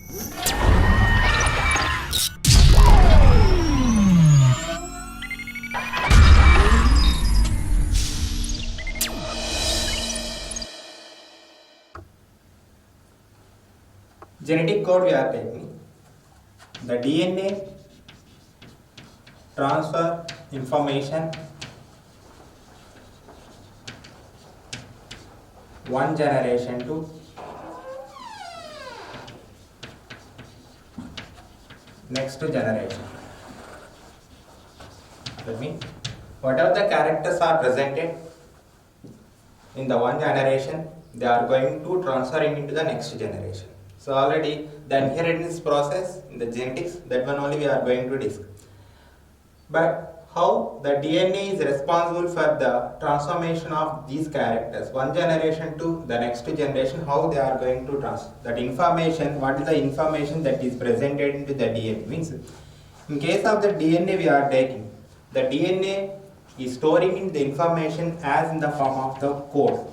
Genetic code we are taking. The DNA transfer information one generation to next generation. That means whatever the characters are presented in the one generation, they are going to transfer into the next generation. So already the inheritance process in the genetics, that one only we are going to discuss. But how the DNA is responsible for the transformation of these characters, one generation to the next generation, how they are going to transfer that information, what is the information that is presented into the DNA. Means in case of the DNA we are taking, the DNA is storing in the information as in the form of the code.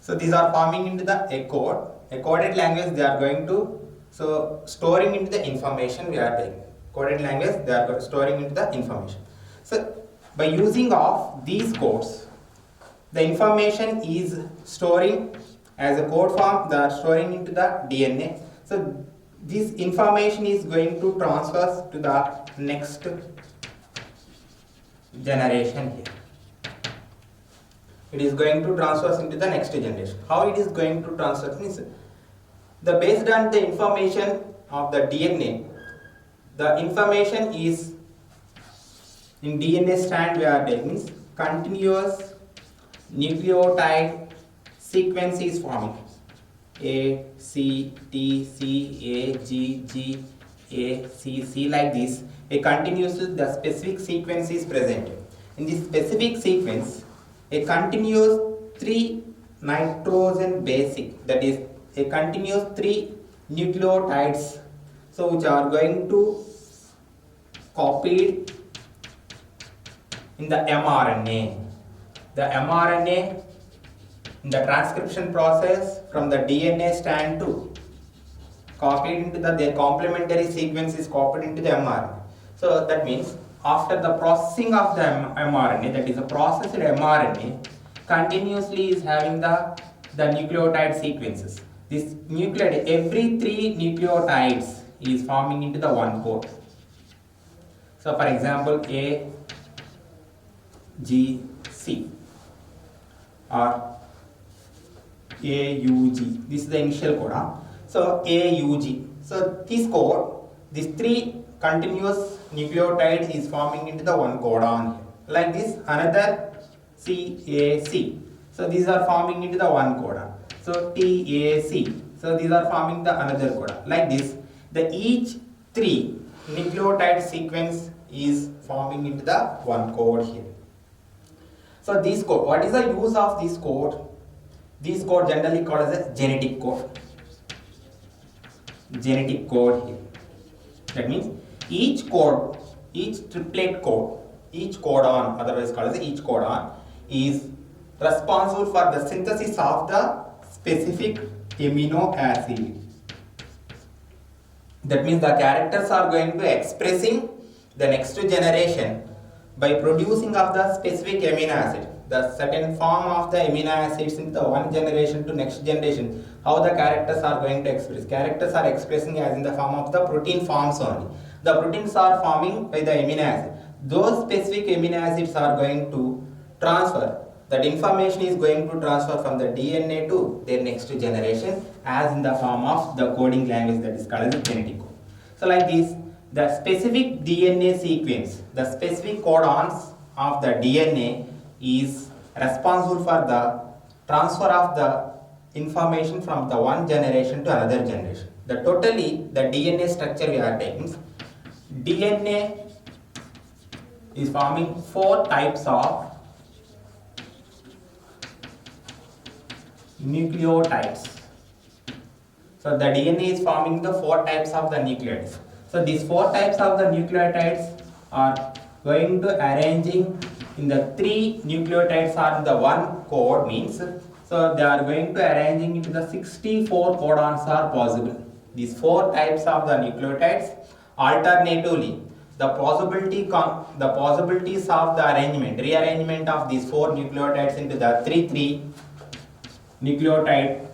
So these are forming into a code, a coded language they are going to, so storing into the information we are taking. Coded language they are storing into the information. So by using of these codes, the information is storing as a code form, they are storing into the DNA. So this information is going to transfer to the next generation here. It is going to transfer into the next generation. How it is going to transfer means the based on the information of the DNA, the information is in DNA strand we are taking means continuous nucleotide sequence is forming. A, C, T, C, A, G, G, A, C, C like this. A continuous the specific sequence is presented. In this specific sequence, a continuous 3 nitrogen basic, that is a continuous 3 nucleotides, so which are going to copied in the mRNA. The mRNA in the transcription process from the DNA strand to copied into their complementary sequence is copied into the mRNA. So that means after the processing of the mRNA, that is a processed mRNA, continuously is having the nucleotide sequences. This nucleotide, every 3 nucleotides is forming into the one code. So for example, A, G, C or AUG. This is the initial code. So AUG. So this code, these 3 continuous nucleotide is forming into the one codon. Like this, another CAC. So these are forming into the one codon. So TAC. So these are forming the another codon. Like this, the each 3 nucleotide sequence is forming into the one code here. So this code, what is the use of this code? This code generally called as a genetic code. Genetic code here. That means each code, each triplet code, each codon, otherwise called as each codon, is responsible for the synthesis of the specific amino acid. That means the characters are going to expressing the next generation by producing of the specific amino acid. The certain form of the amino acids in the one generation to next generation, how the characters are going to express. Characters are expressing as in the form of the protein forms only. The proteins are forming by the amino acid. Those specific amino acids are going to transfer. That information is going to transfer from the DNA to their next generation as in the form of the coding language that is called as genetic code. So like this, the specific DNA sequence, the specific codons of the DNA is responsible for the transfer of the information from the one generation to another generation. The totally the DNA structure we are taking, DNA is forming 4 types of nucleotides. So the DNA is forming the 4 types of the nucleotides. So these 4 types of the nucleotides are going to arranging in the 3 nucleotides are in the one code, means So they are going to arranging into the 64 codons are possible. These 4 types of the nucleotides. Alternatively, the possibilities of the rearrangement of these 4 nucleotides into the 3 nucleotide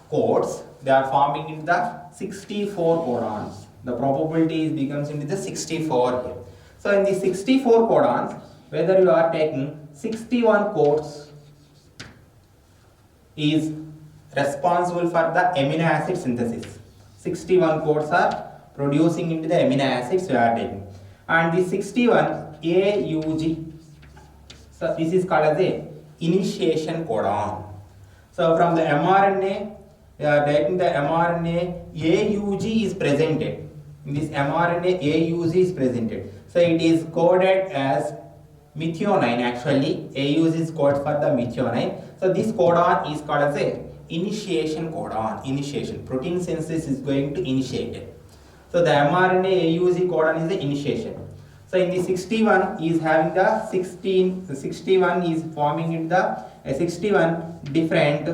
codes, they are forming into the 64 codons. The probability becomes into the 64 here. So in the 64 codons, whether you are taking 61 codes is responsible for the amino acid synthesis. 61 codes are producing into the amino acids we are taking. And the 61 AUG, so this is called as a initiation codon. So from the mRNA, we are taking the mRNA AUG is presented. In this mRNA AUG is presented. So it is coded as methionine actually. AUG is code for the methionine. So this codon is called as a initiation codon. Initiation. Protein synthesis is going to initiate it. So the mRNA AUG codon is the initiation. So in the 61 is having the 61 is forming in the 61 different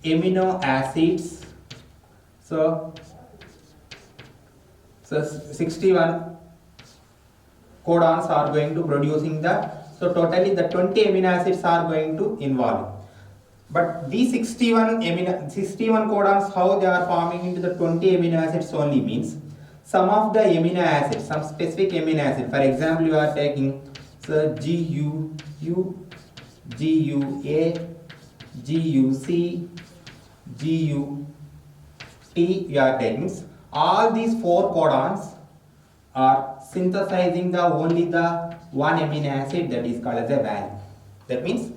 amino acids. So 61 codons are going to producing the, so totally the 20 amino acids are going to involve. But these 61 codons, how they are forming into the 20 amino acids only means some of the amino acids, some specific amino acid. For example, you are taking so GU, GUA, GUC, GUT, you are taking. All these 4 codons are synthesizing the only the one amino acid, that is called as a value. That means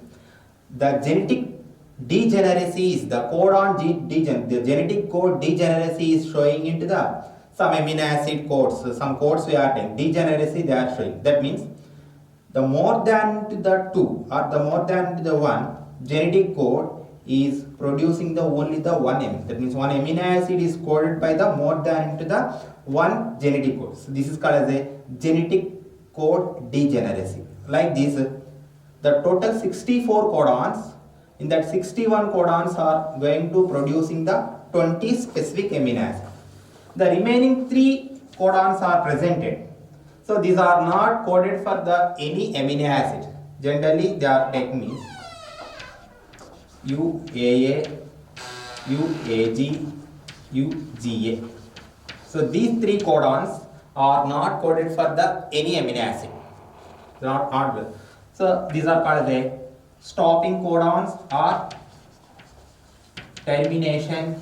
the genetic degeneracy is the codon the genetic code degeneracy is showing into the some amino acid codes. So some codes we are taking degeneracy they are showing. That means the more than the 2 or the more than the 1 genetic code is producing the only the one amino. That means one amino acid is coded by the more than into the one genetic code. So this is called as a genetic code degeneracy. Like this, the total 64 codons, in that 61 codons are going to producing the 20 specific amino acids. The remaining 3 codons are presented. So these are not coded for the any amino acid. Generally they are taking means UAA, UAG, UGA. So these 3 codons are not coded for the any amino acid. Not well. So these are called the stopping codons or termination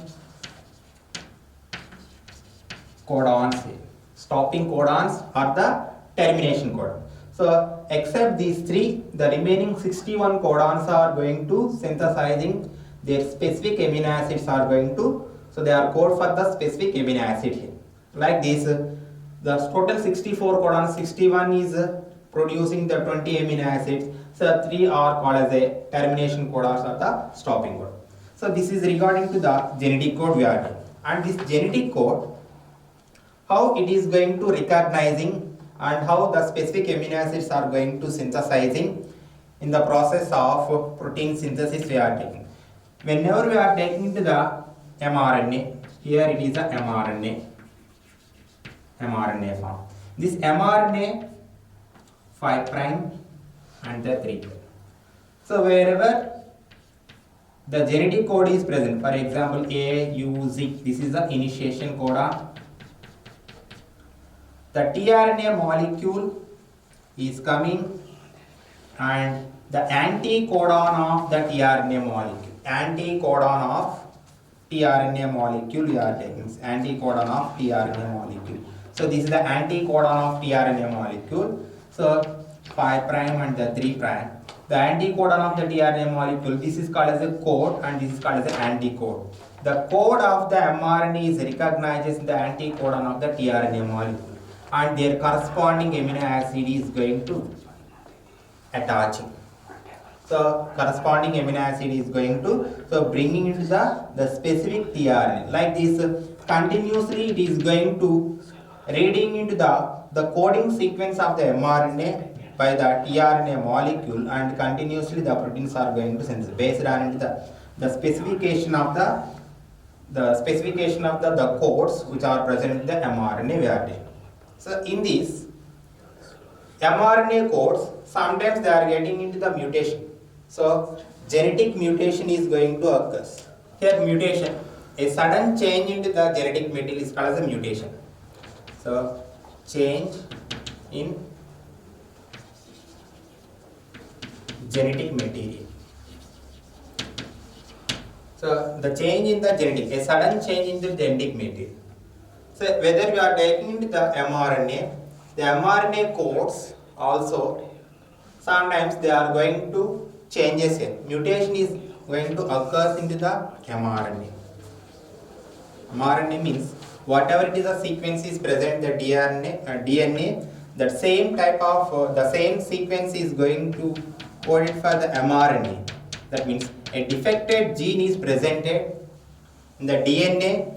codons. Stopping codons or the termination codon. So except these 3, the remaining 61 codons are going to synthesizing their specific amino acids are going to, so they are code for the specific amino acid here. Like this, the total 64 codons, 61 is producing the 20 amino acids. So 3 are called as a termination codons or the stopping codon. So this is regarding to the genetic code we are doing. And this genetic code, how it is going to recognizing and how the specific amino acids are going to synthesizing in the process of protein synthesis we are taking. Whenever we are taking to the mRNA, here it is a mRNA form. This mRNA 5 prime and the 3 prime. So wherever the genetic code is present, for example AUZ, this is the initiation codon. The tRNA molecule is coming and the anticodon of the tRNA molecule. Anticodon of tRNA molecule you are taking. Anticodon of tRNA molecule. So this is the anticodon of tRNA molecule. So 5 prime and the 3 prime. The anticodon of the tRNA molecule, this is called as a code and this is called as an anticode. The code of the mRNA is recognizes the anticodon of the tRNA molecule and their corresponding amino acid is going to attaching. So corresponding amino acid is going to, so bringing into the specific tRNA. Like this, continuously it is going to reading into the coding sequence of the mRNA by the tRNA molecule and continuously the proteins are going to synthesize based on into the the specification of the codes which are present in the mRNA we are taking. So in these mRNA codes, sometimes they are getting into the mutation. So genetic mutation is going to occur. Here mutation, a sudden change into the genetic material is called as a mutation. So change in genetic material. So the change in the genetic, a sudden change in the genetic material. So whether you are taking into the mRNA codes also sometimes they are going to changes here. Mutation is going to occur into the mRNA. mRNA means whatever it is a sequence is present in the DNA, that same type of the same sequence is going to code it for the mRNA. That means a defected gene is presented in the DNA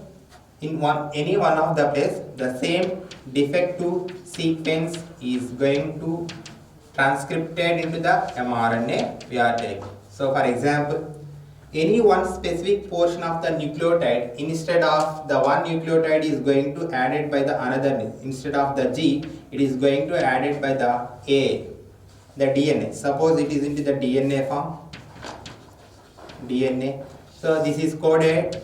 in any one of the place. The same defective sequence is going to transcripted into the mRNA we are taking. So for example, any one specific portion of the nucleotide, instead of the one nucleotide is going to added by the another, instead of the G, it is going to added by the A, the DNA. Suppose it is into the DNA form, DNA. So this is coded,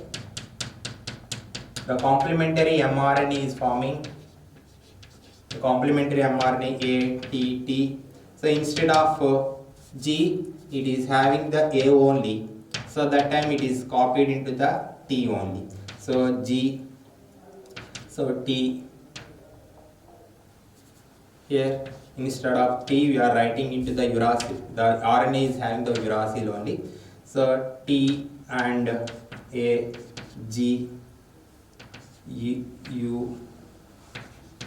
the complementary mRNA is forming, the complementary mRNA A, T, T. So instead of G, it is having the A only. So that time it is copied into the T only. So G, so T. Here instead of T we are writing into the uracil. The RNA is having the uracil only. So T and A, G, U,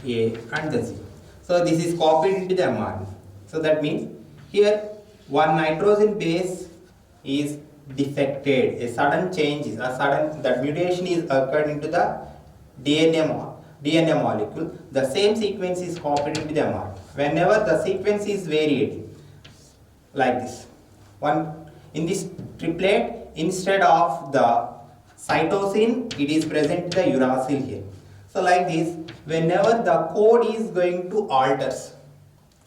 A and the Z. So this is copied into the mRNA. So that means here one nitrogen base is defected, a sudden change is that mutation is occurred into the DNA molecule. The same sequence is copied into the mRNA. Whenever the sequence is varying like this, in this triplet, instead of the cytosine, it is present in the uracil here. So like this, whenever the code is going to alters,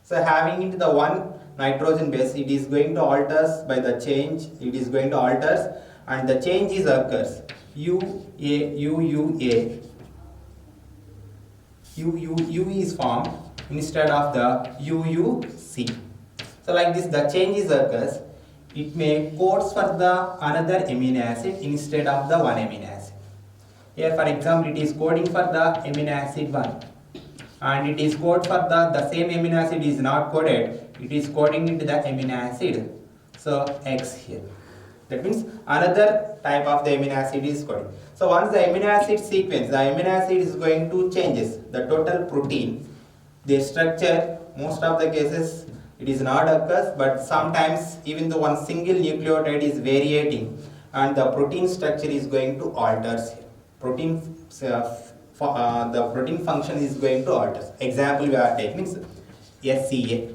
so having into the one nitrogen base, it is going to alters by the change, it is going to alters and the change is occurs. U is formed instead of the UUC. So like this, the change is occurs. It may codes for the another amino acid instead of the one amino acid. Here for example, it is coding for the amino acid 1 and it is code for the same amino acid is not coded, it is coding into the amino acid. So X here. That means another type of the amino acid is coded. So once the amino acid sequence, the amino acid is going to changes the total protein, the structure, most of the cases it is not occurs, but sometimes even the one single nucleotide is varying and the protein structure is going to alters here. The protein function is going to alter. Example we are taking SCA,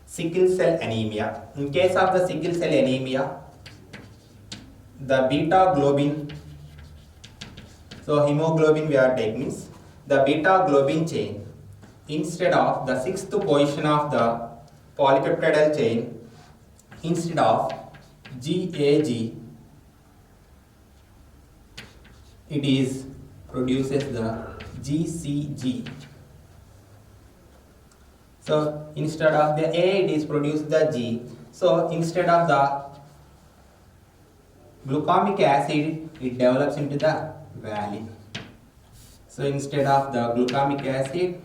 sickle cell anemia. In case of the sickle cell anemia, the beta globin, so hemoglobin we are taking the beta globin chain, instead of the 6th position of the polypeptidal chain, instead of GAG, it is produces the GCG. So instead of the A, it is produced the G. So instead of the glucamic acid, it develops into the valine. So instead of the glucamic acid,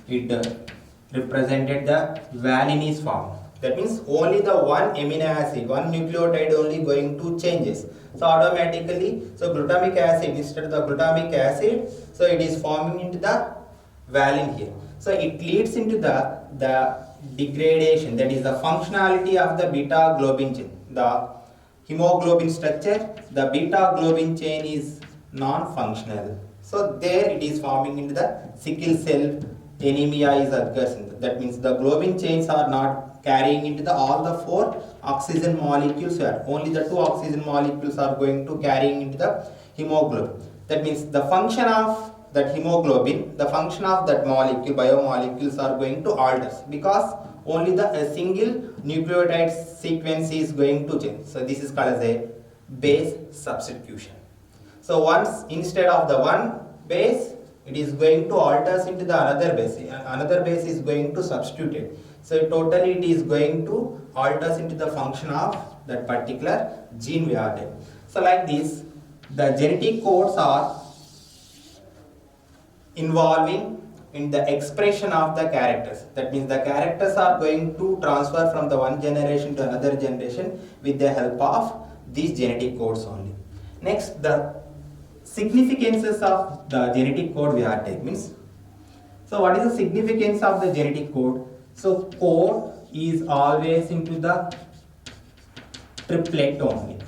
it represented the valine is formed. That means only the one amino acid, one nucleotide only going to changes. So automatically, so glutamic acid, instead of the glutamic acid, so it is forming into the valine here. So it leads into the degradation, that is the functionality of the beta globin chain. The hemoglobin structure, the beta globin chain is non-functional. So there it is forming into the sickle cell anemia is occurs. That means the globin chains are not carrying into the all the 4 oxygen molecules here. Only the 2 oxygen molecules are going to carrying into the hemoglobin. That means the function of that hemoglobin, the function of that molecule, biomolecules are going to alter because only the a single nucleotide sequence is going to change. So this is called as a base substitution. So once instead of the one base, it is going to alters into the another base. Another base is going to substitute it. So totally it is going to alters into the function of that particular gene we are doing. So like this, the genetic codes are involving in the expression of the characters. That means the characters are going to transfer from the one generation to another generation with the help of these genetic codes only. Next, the significances of the genetic code we are taking means. So what is the significance of the genetic code? So code is always into the triplet only.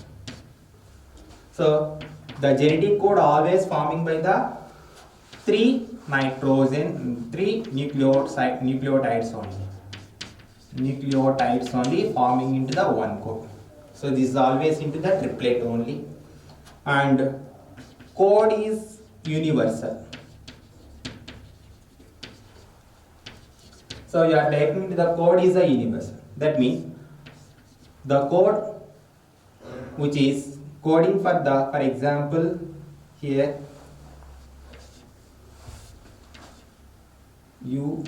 So the genetic code always forming by the 3 nitrogen, 3 nucleotides only. Nucleotides only forming into the one code. So this is always into the triplet only. And code is universal. So you are taking the code is a universal. That means the code which is coding for the, for example, here U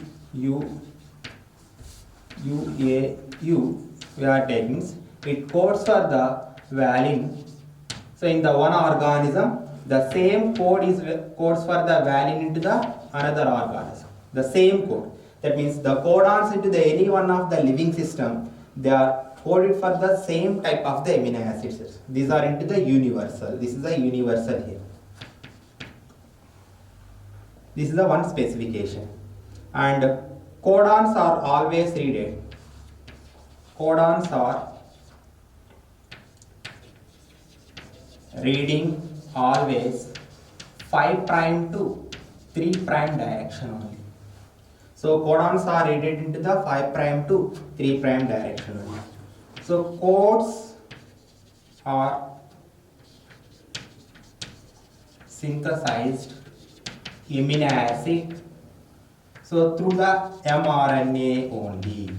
A U we are taking, it codes for the valine. So in the one organism, the same code is codes for the valine into the another organism. The same code. That means the codons into the any one of the living system, they are coded for the same type of the amino acids. These are into the universal. This is a universal here. This is the one specification. And codons are always readed. Codons are reading always 5' to 3' direction only. So codons are readed into the 5' to 3' direction only. So codes are synthesized amino acid, so through the mRNA only.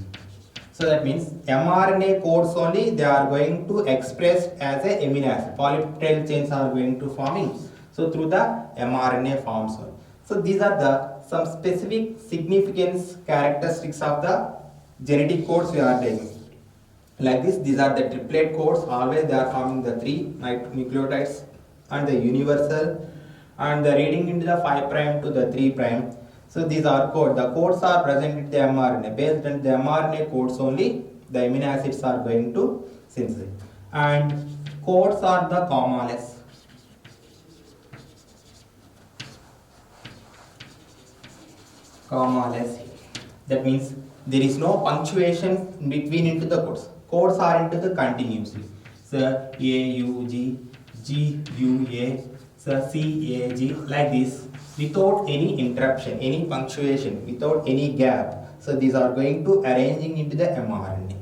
So that means mRNA codes only they are going to express as a amino acid. Polypeptide chains are going to forming. So through the mRNA forms only. So these are the some specific significance characteristics of the genetic codes we are taking. Like this, these are the triplet codes. Always they are forming the 3 nucleotides and the universal, and the reading into the 5' to the 3'. So these are codes. The codes are present in the mRNA. Based on the mRNA codes only, the amino acids are going to synthesize. And codes are the commaless. Commaless. That means there is no punctuation between into the codes. Codes are into the continuously. So A U G, G U A, so C A G, like this, without any interruption, any punctuation, without any gap. So these are going to arranging into the mRNA.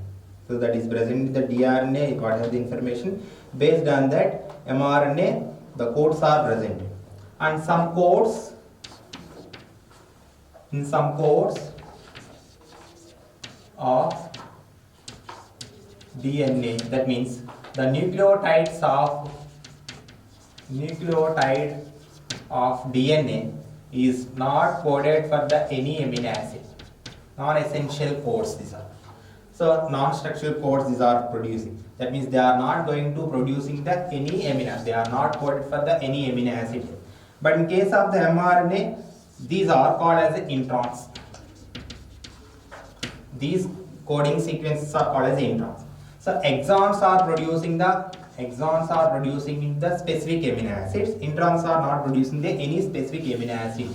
So that is present in the DNA, whatever the information. Based on that mRNA, the codes are present. And some codes, in some codes of DNA, that means the nucleotide of DNA is not coded for the any amino acid. Non-essential codes these are. So non-structural codes these are producing. That means they are not going to producing the any amino acid. They are not coded for the any amino acid. But in case of the mRNA, these are called as introns. These coding sequences are called as introns. So exons are producing the specific amino acids. Introns are not producing the any specific amino acid.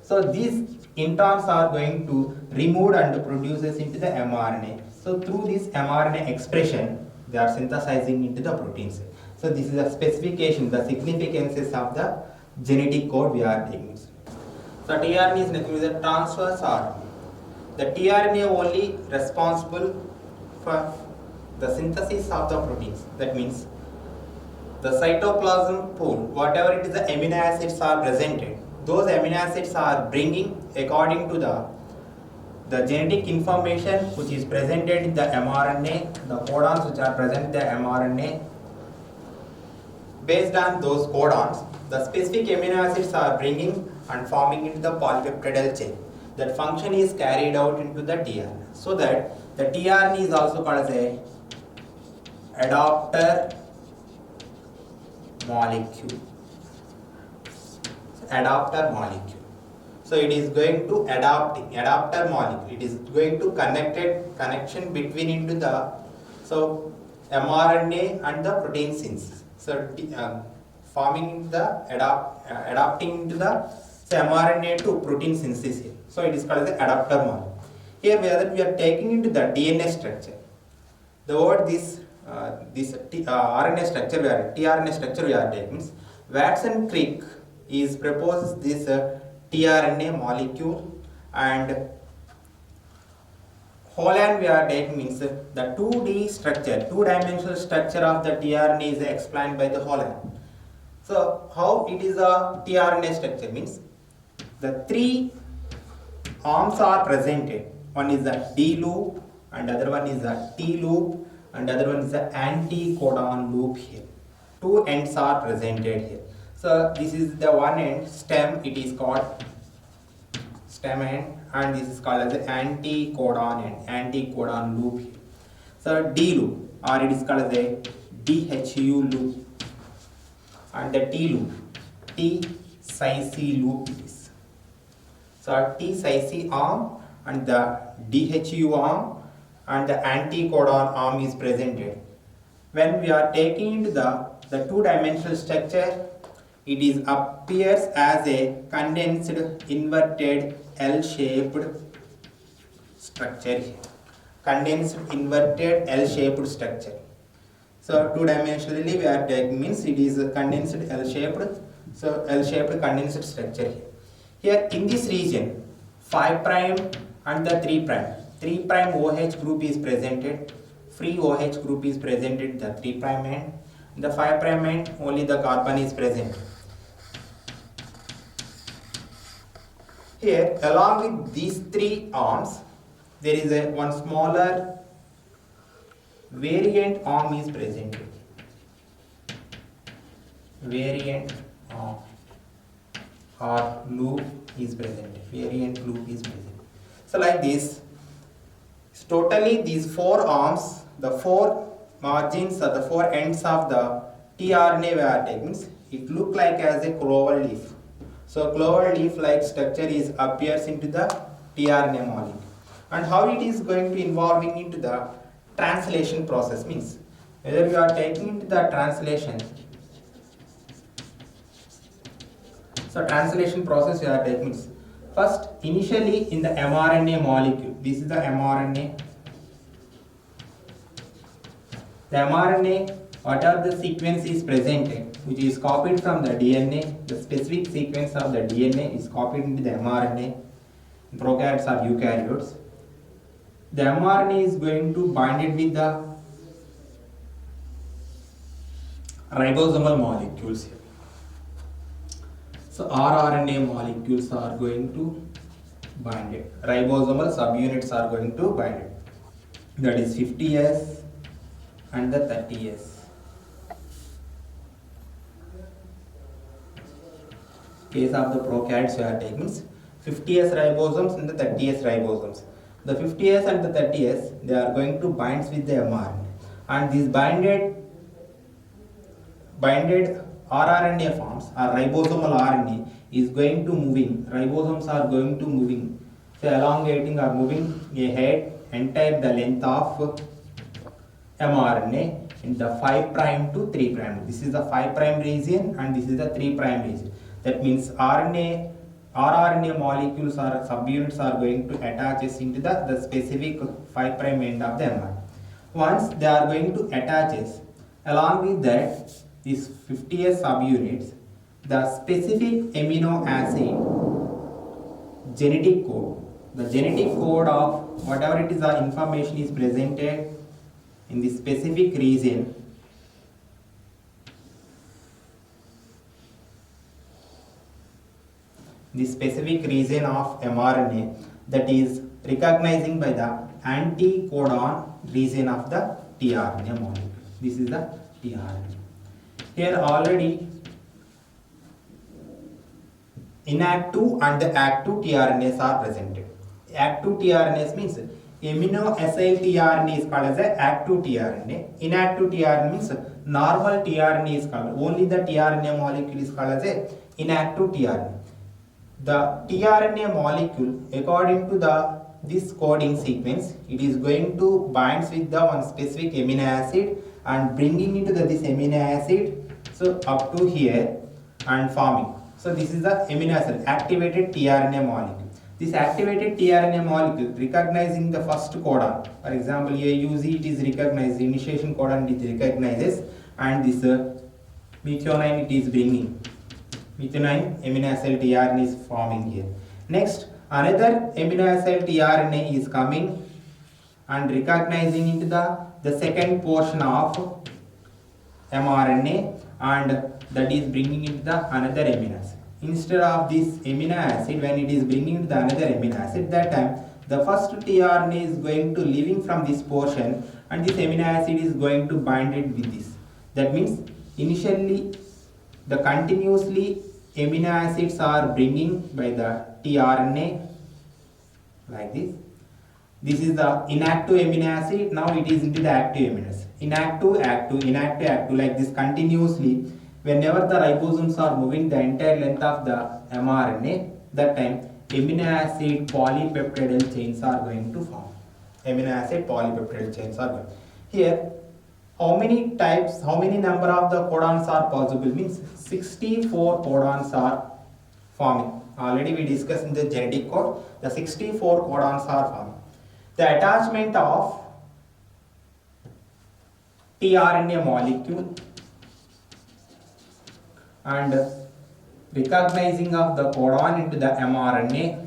So these introns are going to remove and produces into the mRNA. So through this mRNA expression, they are synthesizing into the proteins. So this is a specification, the significances of the genetic code we are taking. So tRNA is nothing but the transverse RNA. The tRNA only responsible for the synthesis of the proteins. That means the cytoplasm pool, whatever it is the amino acids are presented, those amino acids are bringing according to the genetic information which is presented in the mRNA, the codons which are present in the mRNA. Based on those codons, the specific amino acids are bringing and forming into the polypeptidal chain. That function is carried out into the tRNA. So that the tRNA is also called as a adapter molecule. Adapter molecule. So it is going to adapter molecule. It is going to connection between into the mRNA and the protein synthesis. So forming the adapting into the mRNA to protein synthesis here. So it is called as the adapter molecule. Here we are taking into the DNA structure. The word this RNA structure tRNA structure we are taking means Watson Crick is proposed this tRNA molecule, and Holland we are taking means the 2D structure, two-dimensional structure of the tRNA is explained by the Holland. So how it is a tRNA structure means the three arms are presented. One is the D loop, and other one is the T loop, and other one is the anti-codon loop here. Two ends are presented here. So this is the one end, stem, it is called stem end, and this is called as the anti-codon end, anti-codon loop here. So D loop, or it is called as a DHU loop, and the T loop, T psi C loop it is. So T psi C arm and the DHU arm and the anti-codon arm is presented. When we are taking into the two-dimensional structure, it appears as a condensed inverted L-shaped structure here. Condensed inverted L-shaped structure. So two-dimensionally we are taking means it is a condensed L-shaped. So L-shaped condensed structure here. Here in this region, 5' and the 3'. 3' OH group is presented. Free OH group is presented the 3' end. In the 5' end only the carbon is present. Here along with these three arms there is one smaller variant arm is presented. Variant arm or loop is present. Variant loop is present. So like this, totally these four arms, the four margins or the four ends of the tRNA we are taking, it look like as a clover leaf. So clover leaf like structure appears into the tRNA molecule. And how it is going to involving into the translation process means whether you are taking into the translation. So translation process you are taking means first initially in the mRNA molecule, this is the mRNA. The mRNA, whatever the sequence is presented, which is copied from the DNA, the specific sequence of the DNA is copied into the mRNA, prokaryotes or eukaryotes. The mRNA is going to bind it with the ribosomal molecules here. So rRNA molecules are going to bind it. Ribosomal subunits are going to bind it. That is 50S and the 30S. Case of the prokaryotes we are taking 50S ribosomes and the 30S ribosomes. The 50S and the 30S, they are going to bind with the mRNA, and these binded rRNA forms or ribosomal RNA is going to moving. Ribosomes are going to moving, so elongating or moving ahead entire the length of mRNA in the 5' to 3'. This is the 5' region and this is the 3' region. That means rRNA molecules or subunits are going to attach into the specific 5' end of the mRNA. Once they are going to attach along with that, these 50S subunits, the specific amino acid genetic code. The genetic code of whatever it is the information is presented in the specific region of mRNA that is recognizing by the anticodon region of the tRNA molecule. This is the tRNA. Here already inactive and the active tRNAs are presented. Active tRNAs means amino acyl tRNA is called as an active tRNA. Inactive tRNA means normal tRNA is called. Only the tRNA molecule is called as an inactive tRNA. The tRNA molecule, according to this coding sequence, it is going to bind with the one specific amino acid and bringing into this amino acid, so up to here and forming. So this is the amino acid activated tRNA molecule. This activated tRNA molecule recognizing the first codon. For example, AUG it is recognized, initiation codon it recognizes, and this methionine it is bringing. Methionine amino acid tRNA is forming here. Next, another amino acid tRNA is coming and recognizing into the second portion of mRNA, and that is bringing into the another amino acid. Instead of this amino acid, when it is bringing into the another amino acid, that time the first tRNA is going to leaving from this portion and this amino acid is going to bind it with this. That means initially the continuously amino acids are bringing by the tRNA like this. This is the inactive amino acid. Now it is into the active amino acid. Inactive, active, inactive, active, like this continuously. Whenever the ribosomes are moving the entire length of the mRNA, that time amino acid polypeptidyl chains are going to form. Amino acid polypeptidyl chains are going. Here, how many types, how many number of the codons are possible means 64 codons are forming. Already we discussed in the genetic code, the 64 codons are forming. The attachment of tRNA molecule and recognizing of the codon into the mRNA,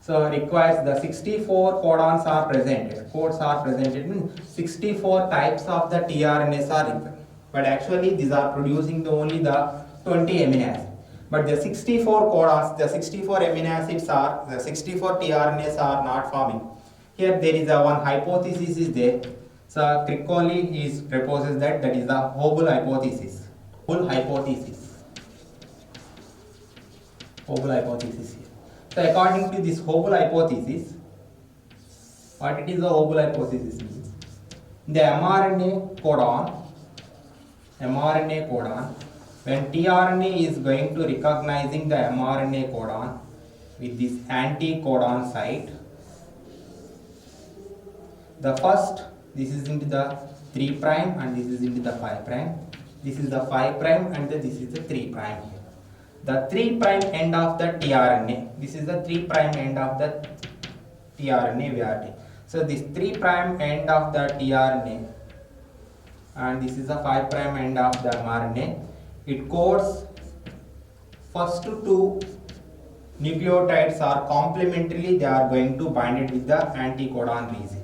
so requires the 64 codons are presented, codes are presented, means 64 types of the tRNAs are required, but actually these are producing only the 20 amino acids, but the 64 codons, the 64 amino acids are, the 64 tRNAs are not forming. Here there is a one hypothesis is there. So Crick-Coley is proposes that is the Hobble hypothesis. Hobble hypothesis. Hobble hypothesis here. So according to this Hobble hypothesis, what it is the Hobble hypothesis means? The mRNA codon, when tRNA is going to recognizing the mRNA codon with this anti-codon site, the first, this is into the 3' and this is into the 5'. This is the 5' and this is the 3' here. The 3' end of the tRNA, this is the 3' end of the tRNA we are taking. So this 3' end of the tRNA and this is the 5' end of the mRNA. It codes first two nucleotides are complementarily, they are going to bind it with the anticodon region.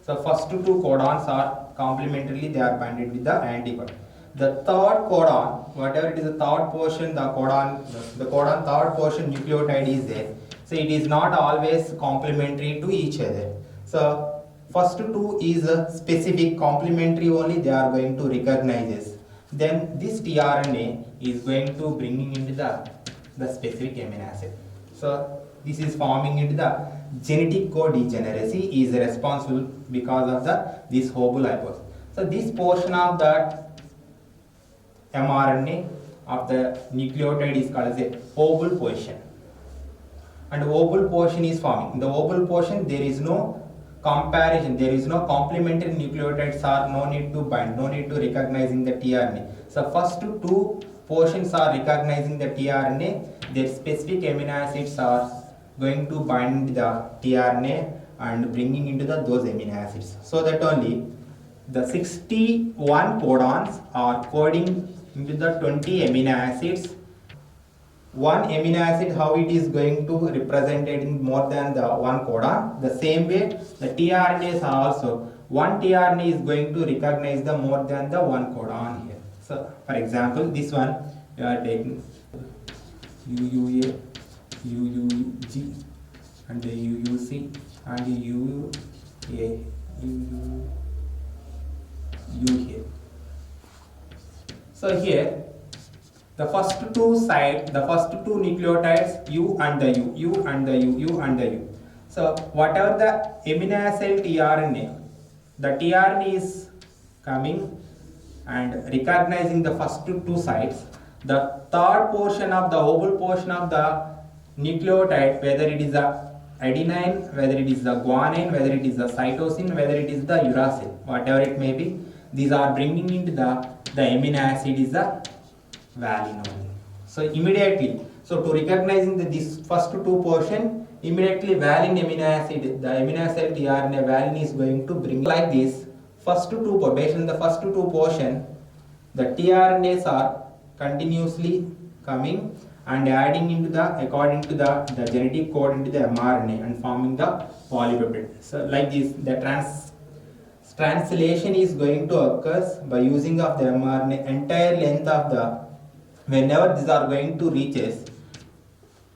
So first two codons are complementarily, they are binded with the anticodon. The third codon, whatever it is the third portion, the codon third portion nucleotide is there. So it is not always complementary to each other. So first two is a specific complementary only, they are going to recognize this. Then this tRNA is going to bringing into the specific amino acid. So this is forming into the genetic code degeneracy is responsible because of this Hobble hypothesis. So this portion of that mRNA of the nucleotide is called as a Hobble portion, and Hobble portion is forming. In the Hobble portion there is no comparison, there is no complementary nucleotides are no need to bind, no need to recognizing the tRNA. So first two portions are recognizing the tRNA, their specific amino acids are going to bind the tRNA and bringing into those amino acids. So that only the 61 codons are coding into the 20 amino acids one amino acid, how it is going to represent it in more than the one codon. The same way the tRNAs are also, one tRNA is going to recognize the more than the one codon here. So for example, this one you are taking UUA, UUG and UUC and UUA, UU here. So here the first two side, the first two nucleotides U and the U, U and the U, U and the U. So whatever the amino acid tRNA, the tRNA is coming and recognizing the first two sides. The third portion of the oval portion of the nucleotide, whether it is the adenine, whether it is the guanine, whether it is the cytosine, whether it is the uracil, whatever it may be, these are bringing into the amino acid is the valine only. So immediately, so to recognizing this first two portion, immediately valine amino acid, the amino acid tRNA valine is going to bring like this. First two, based on the first two portion, the tRNAs are continuously coming and adding into the according to the genetic code into the mRNA and forming the polypeptide. So like this, the translation is going to occur by using of the mRNA entire length of the, whenever these are going to reaches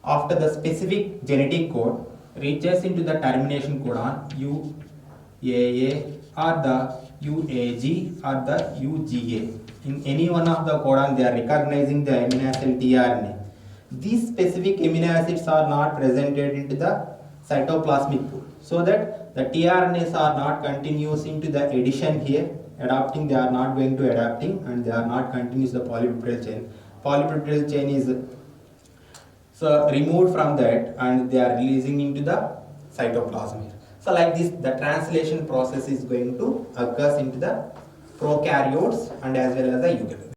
after the specific genetic code reaches into the termination codon UAA or the UAG or the UGA. In any one of the codon they are recognizing the amino acid tRNA. These specific amino acids are not presented into the cytoplasmic pool, so that the tRNAs are not continuous into the addition here, adapting, they are not going to adapting and they are not continuous the polypeptide chain. Polypeptide chain is so removed from that and they are releasing into the cytoplasm here. So like this, the translation process is going to occur into the prokaryotes and as well as the eukaryotes.